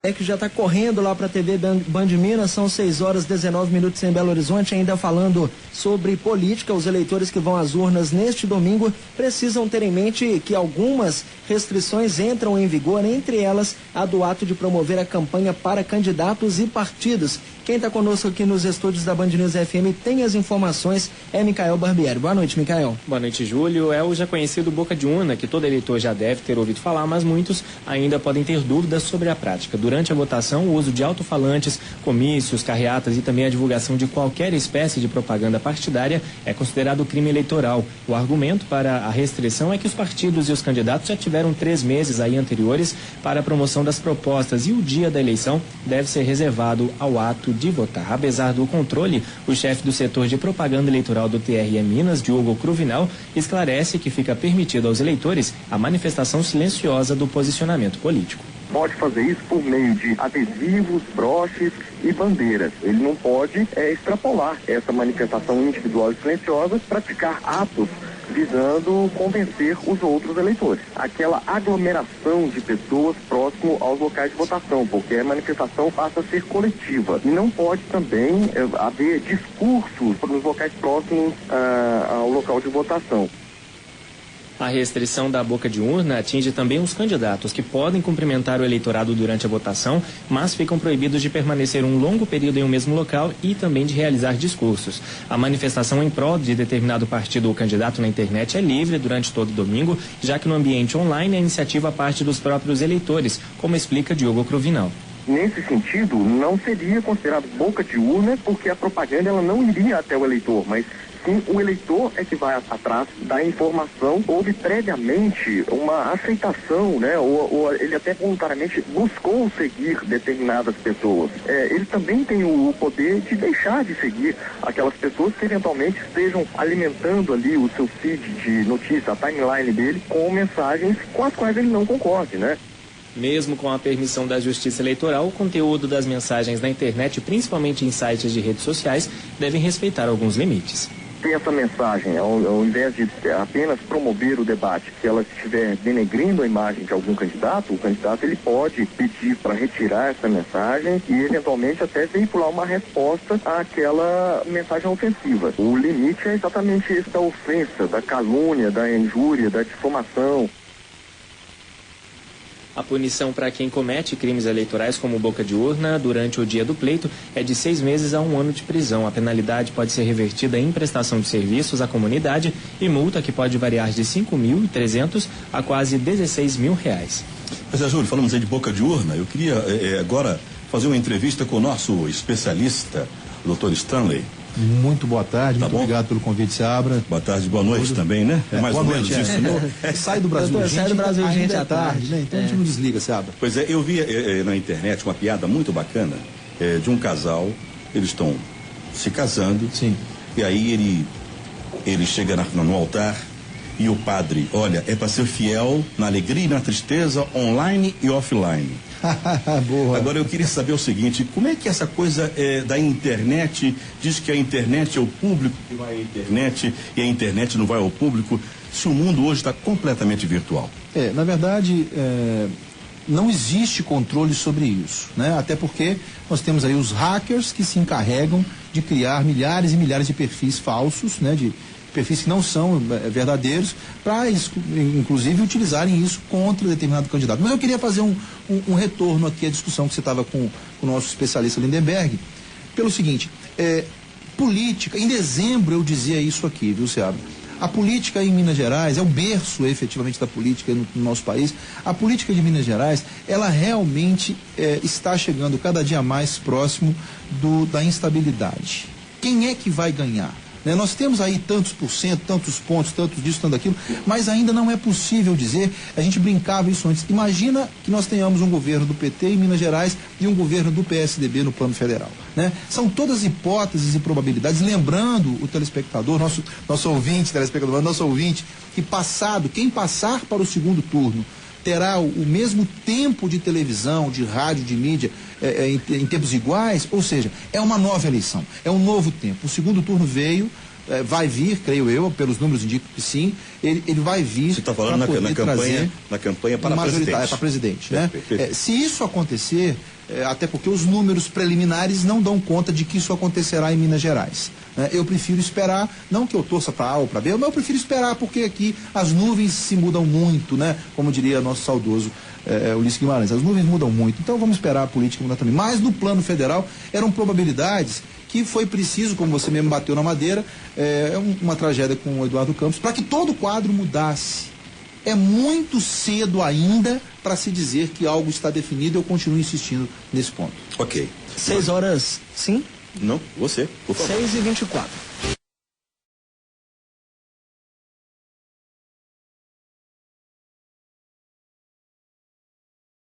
É que já está correndo lá para a TV Band Minas, são 6h19 em Belo Horizonte, ainda falando sobre política. Os eleitores que vão às urnas neste domingo precisam ter em mente que algumas restrições entram em vigor, entre elas a do ato de promover a campanha para candidatos e partidos. Quem está conosco aqui nos estúdios da Band News FM tem as informações, é Micael Barbieri. Boa noite, Micael. Boa noite, Júlio. É o já conhecido boca de urna, que todo eleitor já deve ter ouvido falar, mas muitos ainda podem ter dúvidas sobre a prática. Durante a votação, o uso de alto-falantes, comícios, carreatas e também a divulgação de qualquer espécie de propaganda partidária é considerado crime eleitoral. O argumento para a restrição é que os partidos e os candidatos já tiveram 3 meses aí anteriores para a promoção das propostas e o dia da eleição deve ser reservado ao ato de votar. Apesar do controle, o chefe do setor de propaganda eleitoral do TRE Minas, Diogo Cruvinal, esclarece que fica permitido aos eleitores a manifestação silenciosa do posicionamento político. Pode fazer isso por meio de adesivos, broches e bandeiras. Ele não pode extrapolar essa manifestação individual e silenciosa, praticar atos visando convencer os outros eleitores. Aquela aglomeração de pessoas próximo aos locais de votação, porque a manifestação passa a ser coletiva. E não pode também haver discursos nos locais próximos ao local de votação. A restrição da boca de urna atinge também os candidatos que podem cumprimentar o eleitorado durante a votação, mas ficam proibidos de permanecer um longo período em um mesmo local e também de realizar discursos. A manifestação em prol de determinado partido ou candidato na internet é livre durante todo domingo, já que no ambiente online a iniciativa parte dos próprios eleitores, como explica Diogo Cruvinal. Nesse sentido, não seria considerado boca de urna, porque a propaganda ela não iria até o eleitor, mas sim o eleitor é que vai atrás da informação. Houve previamente uma aceitação, né? Ou ele até voluntariamente buscou seguir determinadas pessoas. Ele também tem o poder de deixar de seguir aquelas pessoas que eventualmente estejam alimentando ali o seu feed de notícia, a timeline dele, com mensagens com as quais ele não concorde, né? Mesmo com a permissão da Justiça Eleitoral, o conteúdo das mensagens na internet, principalmente em sites de redes sociais, devem respeitar alguns limites. Se essa mensagem, ao invés de apenas promover o debate, se ela estiver denegrindo a imagem de algum candidato, o candidato ele pode pedir para retirar essa mensagem e eventualmente até veicular uma resposta àquela mensagem ofensiva. O limite é exatamente esse da ofensa, da calúnia, da injúria, da difamação. A punição para quem comete crimes eleitorais como boca de urna durante o dia do pleito é de 6 meses a 1 ano de prisão. A penalidade pode ser revertida em prestação de serviços à comunidade e multa que pode variar de R$ 5.300 a quase R$ 16.000. Mas, Júlio, falamos aí de boca de urna. Eu queria agora fazer uma entrevista com o nosso especialista, o Dr. Stanley. Muito boa tarde, muito obrigado pelo convite, Seabra. Boa tarde, boa noite também, né? Mais ou menos isso, né? Sai do Brasil, sai do Brasil, gente, à tarde, né? Então a gente não desliga, Seabra. Pois é, eu vi na internet uma piada muito bacana de um casal, eles estão se casando. Sim. E aí ele chega no altar e o padre, olha, é para ser fiel na alegria e na tristeza, online e offline. Boa. Agora eu queria saber o seguinte, como é que essa coisa da internet, diz que a internet é o público que vai à internet e a internet não vai ao público, se o mundo hoje está completamente virtual? Na verdade, não existe controle sobre isso, né? Até porque nós temos aí os hackers que se encarregam de criar milhares e milhares de perfis falsos, né? De perfis que não são verdadeiros, para inclusive utilizarem isso contra determinado candidato. Mas eu queria fazer um retorno aqui à discussão que você estava com o nosso especialista Lindenberg, pelo seguinte, política, em dezembro eu dizia isso aqui, viu, Seabra? A política em Minas Gerais é o berço efetivamente da política no nosso país. A política de Minas Gerais, ela realmente está chegando cada dia mais próximo da instabilidade. Quem é que vai ganhar? Nós temos aí tantos por cento, tantos pontos, tantos disso, tanto aquilo, mas ainda não é possível dizer, a gente brincava isso antes. Imagina que nós tenhamos um governo do PT em Minas Gerais e um governo do PSDB no plano federal, né? São todas hipóteses e probabilidades, lembrando o telespectador, nosso ouvinte, que quem passar para o segundo turno terá o mesmo tempo de televisão, de rádio, de mídia, em tempos iguais, ou seja, é uma nova eleição, é um novo tempo. O segundo turno veio vai vir, creio eu, pelos números indicam que sim, ele vai vir. Você está falando na campanha para presidente. Para presidente, né? Se isso acontecer, até porque os números preliminares não dão conta de que isso acontecerá em Minas Gerais. Eu prefiro esperar, não que eu torça para A ou para B, mas eu prefiro esperar porque aqui as nuvens se mudam muito, né? Como diria nosso saudoso Ulisses Guimarães, as nuvens mudam muito, então vamos esperar a política mudar também. Mas no plano federal eram probabilidades que foi preciso, como você mesmo bateu na madeira, uma tragédia com o Eduardo Campos, para que todo o quadro mudasse. É muito cedo ainda para se dizer que algo está definido, eu continuo insistindo nesse ponto. Ok. 6 horas, sim? Não, você, por favor. 6h24.